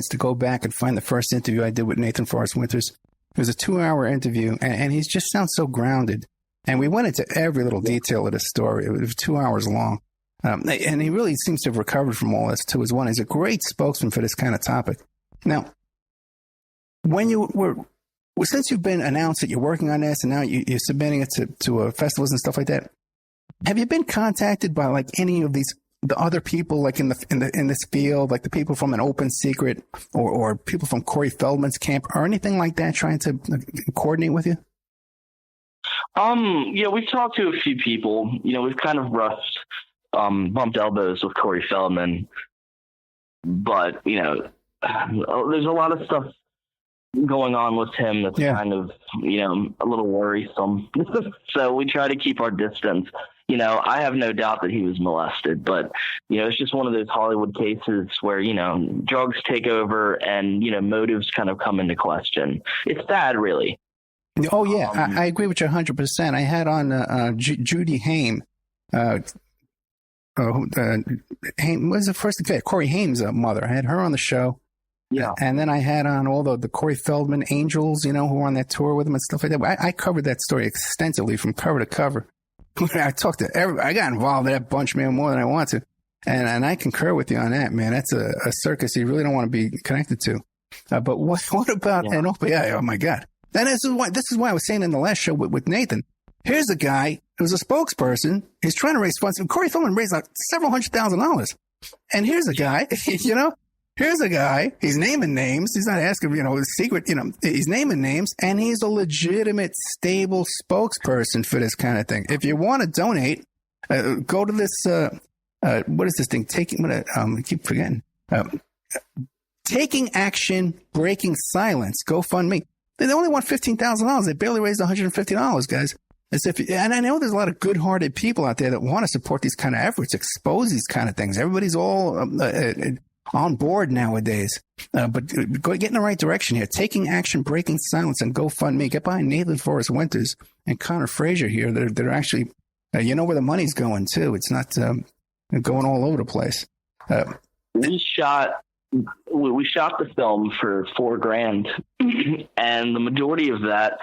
to go back and find the first interview I did with Nathan Forrest Winters. It was a 2-hour interview, and he just sounds so grounded. And we went into every little detail of the story. It was 2 hours long. And he really seems to have recovered from all this, too, as one. He's a great spokesman for this kind of topic. Now, when since you've been announced that you're working on this and now you're submitting it to festivals and stuff like that, have you been contacted by like any of the other people like in this field, like the people from An Open Secret or people from Corey Feldman's camp or anything like that trying to coordinate with you? Yeah, we've talked to a few people. We've kind of bumped elbows with Corey Feldman, but there's a lot of stuff going on with him that's kind of a little worrisome. So we try to keep our distance. I have no doubt that he was molested, but it's just one of those Hollywood cases where drugs take over and motives kind of come into question. It's sad, really. Oh yeah, I agree with you 100%. I had on Judy Haim. Haim was the first guy, Corey Haim's mother. I had her on the show. Yeah. And then I had on all the Corey Feldman Angels, who were on that tour with him and stuff like that. I covered that story extensively from cover to cover. I talked to everybody. I got involved in that bunch, man, more than I want to. And I concur with you on that, man. That's a circus you really don't want to be connected to. But what about, oh my God. And this is why I was saying in the last show with Nathan, here's a guy who's a spokesperson. He's trying to raise funds. Corey Feldman raised like several $100,000. And here's a guy, here's a guy, he's naming names. He's not asking, secret, he's naming names, and he's a legitimate, stable spokesperson for this kind of thing. If you want to donate, go to this, what is this thing? I keep forgetting. Taking Action, Breaking Silence, GoFundMe. They only want $15,000. They barely raised $150, guys. And I know there's a lot of good-hearted people out there that want to support these kind of efforts, expose these kind of things. Everybody's all on board nowadays. But get in the right direction here. Taking Action, Breaking Silence, and GoFundMe. Get behind Nathan Forrest Winters and Connor Fraiser here. They're actually, where the money's going, too. It's not going all over the place. We shot the film for $4,000, and the majority of that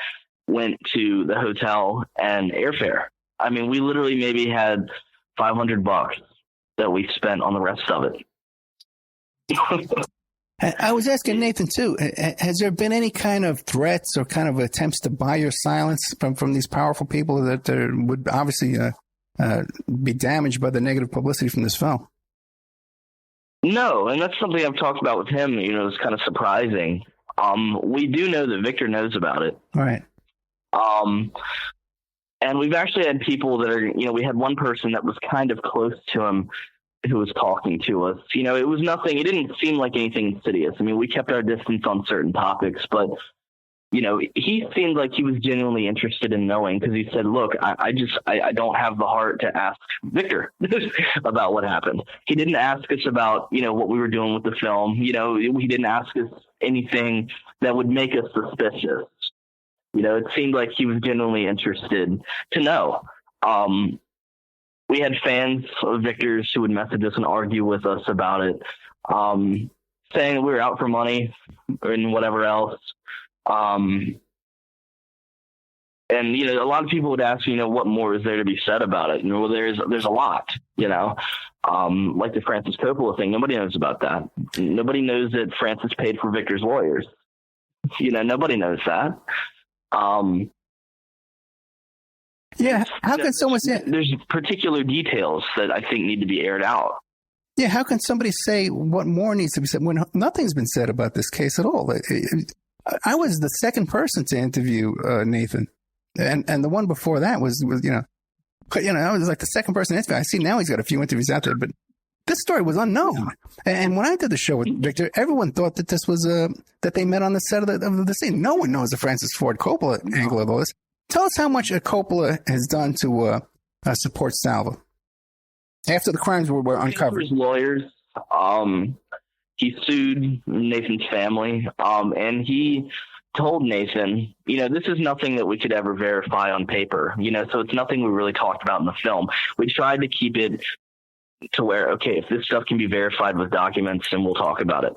went to the hotel and airfare. I mean, we literally maybe had $500 that we spent on the rest of it. I was asking Nathan too, has there been any kind of threats or kind of attempts to buy your silence from these powerful people that would obviously be damaged by the negative publicity from this film? No, and that's something I've talked about with him. It's kind of surprising. We do know that Victor knows about it. Right. And we've actually had people that are, we had one person that was kind of close to him who was talking to us. It was nothing. It didn't seem like anything insidious. I mean, we kept our distance on certain topics, but he seemed like he was genuinely interested in knowing, because he said, look, I don't have the heart to ask Victor about what happened. He didn't ask us about, what we were doing with the film. He didn't ask us anything that would make us suspicious. It seemed like he was genuinely interested to know. We had fans of Victor's who would message us and argue with us about it, saying that we were out for money and whatever else. And a lot of people would ask, what more is there to be said about it? Well, there's a lot, like the Francis Coppola thing. Nobody knows about that. Nobody knows that Francis paid for Victor's lawyers. Nobody knows that. Yeah. How can someone say there's particular details that I think need to be aired out? Yeah. How can somebody say what more needs to be said when nothing's been said about this case at all? I was the second person to interview Nathan, and the one before that was I was like the second person to interview. I see now he's got a few interviews out there, but this story was unknown. And when I did the show with Victor, everyone thought that this was that they met on the set of the scene. No one knows the Francis Ford Coppola angle of all this. Tell us how much Coppola has done to support Salva after the crimes were uncovered. His lawyers, he sued Nathan's family, and he told Nathan, this is nothing that we could ever verify on paper, so it's nothing we really talked about in the film. We tried to keep it to where, okay, if this stuff can be verified with documents, then we'll talk about it,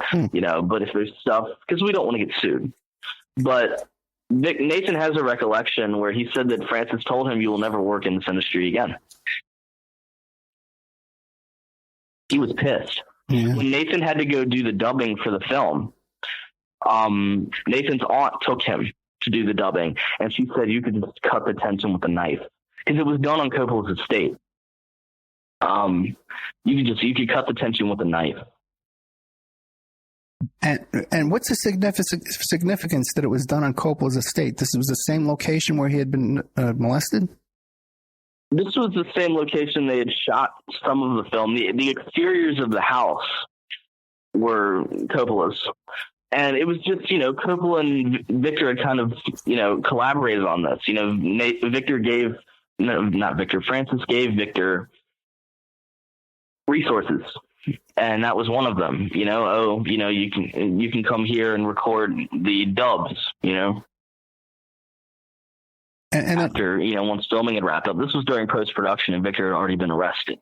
but if there's stuff, because we don't want to get sued. But Nathan has a recollection where he said that Francis told him, you will never work in this industry again. He was pissed. Yeah. When Nathan had to go do the dubbing for the film, Nathan's aunt took him to do the dubbing, and she said you could just cut the tension with a knife, because it was done on Coppola's estate. You could cut the tension with a knife. And what's the significance that it was done on Coppola's estate? This was the same location where he had been molested? This was the same location they had shot some of the film. The exteriors of the house were Coppola's. And it was just, Coppola and Victor had kind of, collaborated on this. Francis gave Victor resources. And that was one of them, you can come here and record the dubs, And after, once filming had wrapped up. This was during post-production, and Victor had already been arrested.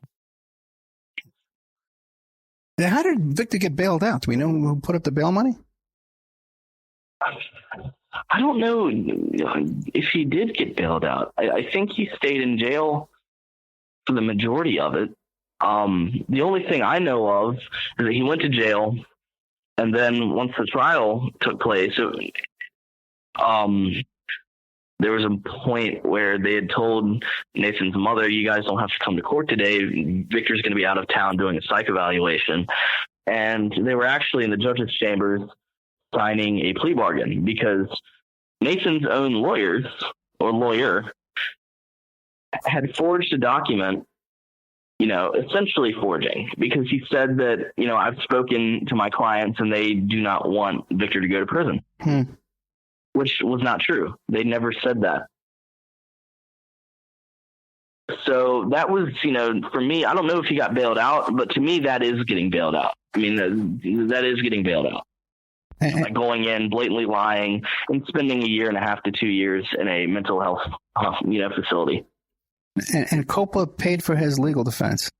Now, how did Victor get bailed out? Do we know who put up the bail money? I don't know if he did get bailed out. I think he stayed in jail for the majority of it. The only thing I know of is that he went to jail, and then once the trial took place, there was a point where they had told Nathan's mother, you guys don't have to come to court today. Victor's going to be out of town doing a psych evaluation. And they were actually in the judge's chambers signing a plea bargain, because Nathan's own lawyer had forged a document, essentially forging, because he said that, I've spoken to my clients and they do not want Victor to go to prison. Which was not true. They never said that. So that was, for me, I don't know if he got bailed out, but to me, that is getting bailed out. I mean, that is getting bailed out. Like going in, blatantly lying, and spending 1.5 to 2 years in a mental health, facility. And Coppola paid for his legal defense.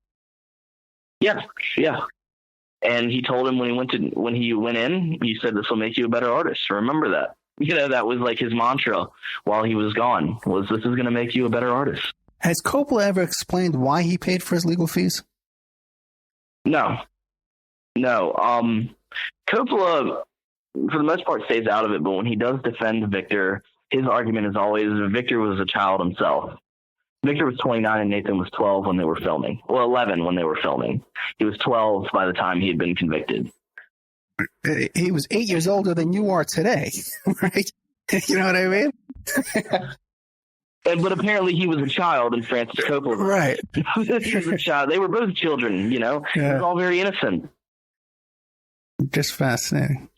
Yeah. And he told him when he went in, he said, this will make you a better artist. Remember that. That was like his mantra while he was gone, was this is going to make you a better artist. Has Coppola ever explained why he paid for his legal fees? No. Coppola, for the most part, stays out of it, but when he does defend Victor, his argument is always Victor was a child himself. Victor was 29 and Nathan was 12 when they were filming. Well, 11 when they were filming. He was 12 by the time he had been convicted. He was 8 years older than you are today, right? You know what I mean? But apparently he was a child in Francis Coppola. Right. He was a child. They were both children, Yeah. It was all very innocent. Just fascinating.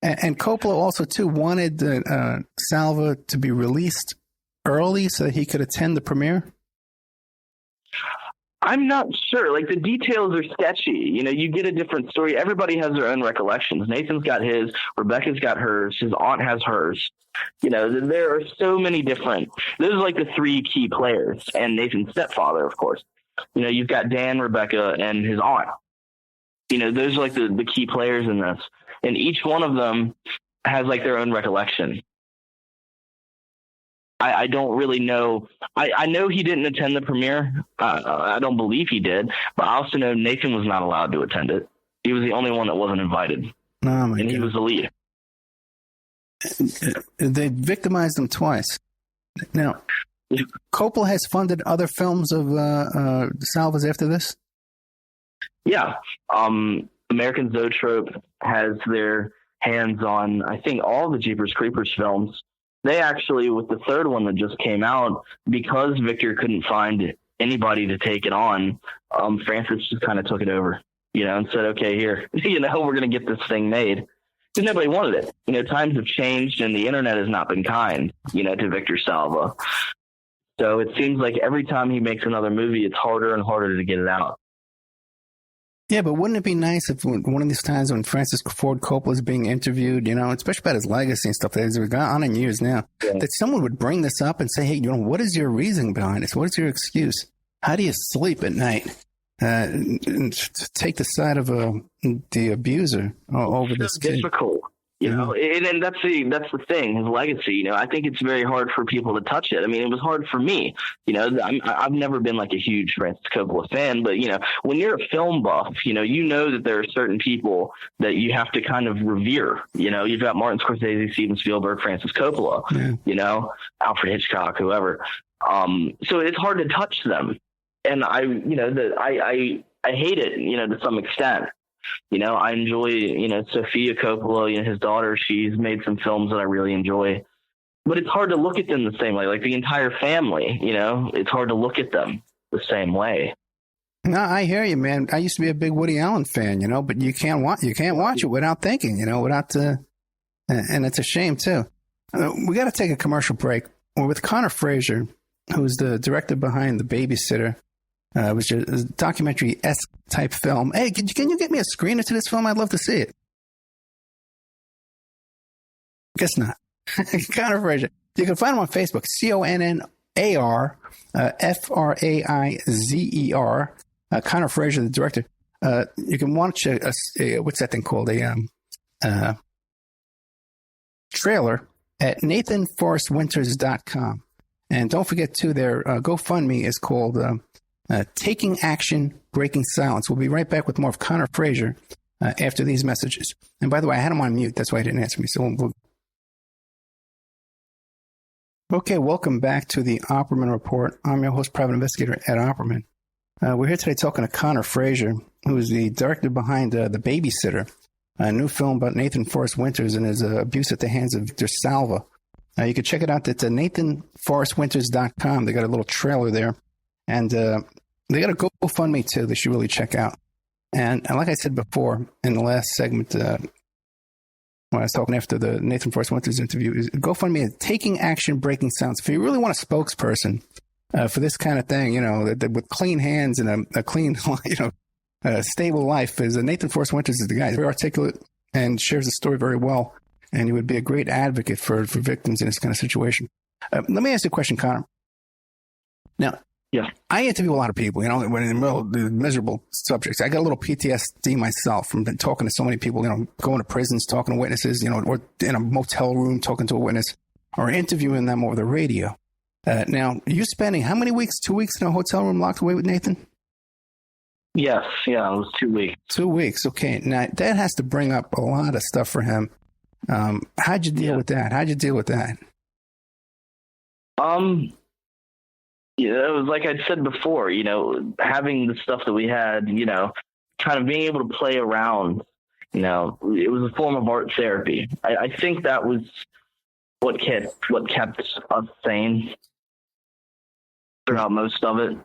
And Coppola also, too, wanted Salva to be released early so that he could attend the premiere? I'm not sure. Like, the details are sketchy. You get a different story. Everybody has their own recollections. Nathan's got his. Rebecca's got hers. His aunt has hers. There are so many different. Those are like the 3 key players, and Nathan's stepfather, of course. You've got Dan, Rebecca, and his aunt. Those are like the key players in this. And each one of them has like their own recollection. I don't really know. I know he didn't attend the premiere. I don't believe he did, but I also know Nathan was not allowed to attend it. He was the only one that wasn't invited. And he was the lead. They victimized him twice. Now, Coppola has funded other films of Salva's after this? Yeah. American Zoetrope has their hands on, I think, all the Jeepers Creepers films. They actually, with the third one that just came out, because Victor couldn't find anybody to take it on, Francis just kind of took it over, and said, okay, here, we're going to get this thing made. Because nobody wanted it. Times have changed and the internet has not been kind, to Victor Salva. So it seems like every time he makes another movie, it's harder and harder to get it out. Yeah, but wouldn't it be nice if one of these times when Francis Ford Coppola is being interviewed, especially about his legacy and stuff that has gone on in years now, that someone would bring this up and say, hey, what is your reasoning behind this? What is your excuse? How do you sleep at night? and to take the side of the abuser over this kid. Difficult. You know, and that's the thing, his legacy. You know, I think it's very hard for people to touch it. I mean, it was hard for me. You know, I've never been like a huge Francis Coppola fan, but you know, when you're a film buff, you know that there are certain people that you have to kind of revere. You know, you've got Martin Scorsese, Steven Spielberg, Francis Coppola. You know, Alfred Hitchcock, whoever. So it's hard to touch them, and I hate it. You know, to some extent. You know, I enjoy, Sofia Coppola, his daughter, she's made some films that I really enjoy. But it's hard to look at them the same way. Like the entire family, it's hard to look at them the same way. No, I hear you, man. I used to be a big Woody Allen fan, but you can't watch it without thinking, and it's a shame too. We got to take a commercial break. We're with Connor Fraiser, who's the director behind The Babysitter. It was just a documentary-esque type film. Hey, can you get me a screener to this film? I'd love to see it. Guess not. Connor Fraiser. You can find him on Facebook. CONNAR FRAIZER. Connor Fraiser, the director. You can watch what's that thing called? A trailer at NathanForrestWinters.com. And don't forget, too, their GoFundMe is called Taking Action, Breaking Silence. We'll be right back with more of Connor Fraiser after these messages. And by the way, I had him on mute. That's why he didn't answer me. Okay, welcome back to the Opperman Report. I'm your host, Private Investigator Ed Opperman. We're here today talking to Connor Fraiser, who is the director behind The Babysitter, a new film about Nathan Forrest Winters and his abuse at the hands of DeSalva. You can check it out at NathanForrestWinters.com. They got a little trailer there. And they got a GoFundMe, too, that you really check out. And like I said before in the last segment, when I was talking after the Nathan Forrest Winters interview, is GoFundMe is Taking Action, Breaking Silence. If you really want a spokesperson for this kind of thing, that with clean hands and a clean, stable life, is Nathan Forrest Winters is the guy. He's very articulate and shares the story very well. And he would be a great advocate for victims in this kind of situation. Let me ask you a question, Connor. Now, yeah, I interview a lot of people, when in the middle of the miserable subjects. I got a little PTSD myself from talking to so many people, going to prisons, talking to witnesses, or in a motel room talking to a witness or interviewing them over the radio. Now, you spending how many weeks? 2 weeks in a hotel room locked away with Nathan? Yes. Yeah, it was 2 weeks. 2 weeks. Okay. Now, that has to bring up a lot of stuff for him. How'd you deal with that? It was like I'd said before, having the stuff that we had, kind of being able to play around, it was a form of art therapy. I think that was what kept us sane throughout most of it,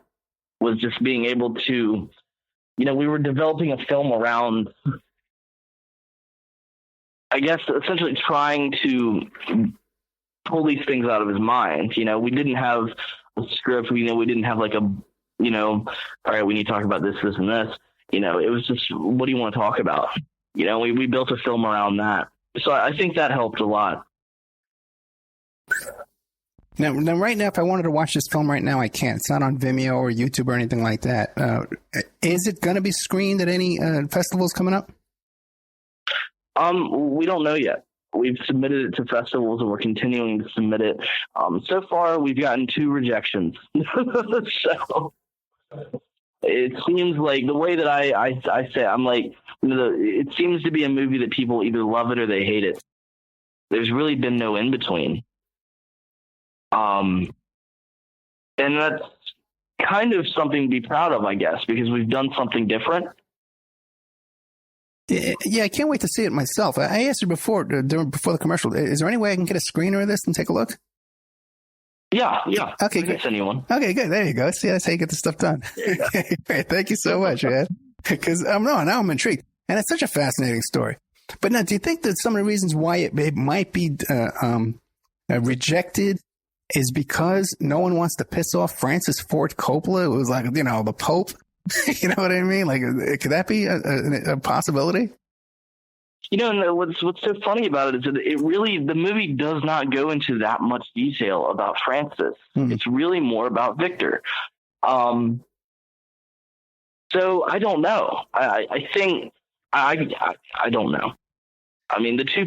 was just being able to, we were developing a film around, I guess, essentially trying to pull these things out of his mind. We didn't have a script. We didn't have like all right, we need to talk about this, this, and this. It was just, what do you want to talk about? We built a film around that. So I think that helped a lot. Now, right now, if I wanted to watch this film right now, I can't. It's not on Vimeo or YouTube or anything like that. Is it going to be screened at any festivals coming up? We don't know yet. We've submitted it to festivals and we're continuing to submit it. So far, we've gotten 2 rejections. So it seems like the way that I say, I'm like, it seems to be a movie that people either love it or they hate it. There's really been no in between. And that's kind of something to be proud of, I guess, because we've done something different. Yeah, I can't wait to see it myself. I asked you before the commercial. Is there any way I can get a screener of this and take a look? Yeah. Okay, good. Anyone? Okay, good. There you go. See, that's how you get the stuff done. Okay, great. Thank you so much, man. Because now I'm intrigued, and it's such a fascinating story. But now, do you think that some of the reasons why it might be rejected is because no one wants to piss off Francis Ford Coppola? It was like, the Pope. You know what I mean? Like, could that be a possibility? And what's so funny about it is that the movie does not go into that much detail about Francis. It's really more about Victor. So I don't know. I think I don't know. I mean, the two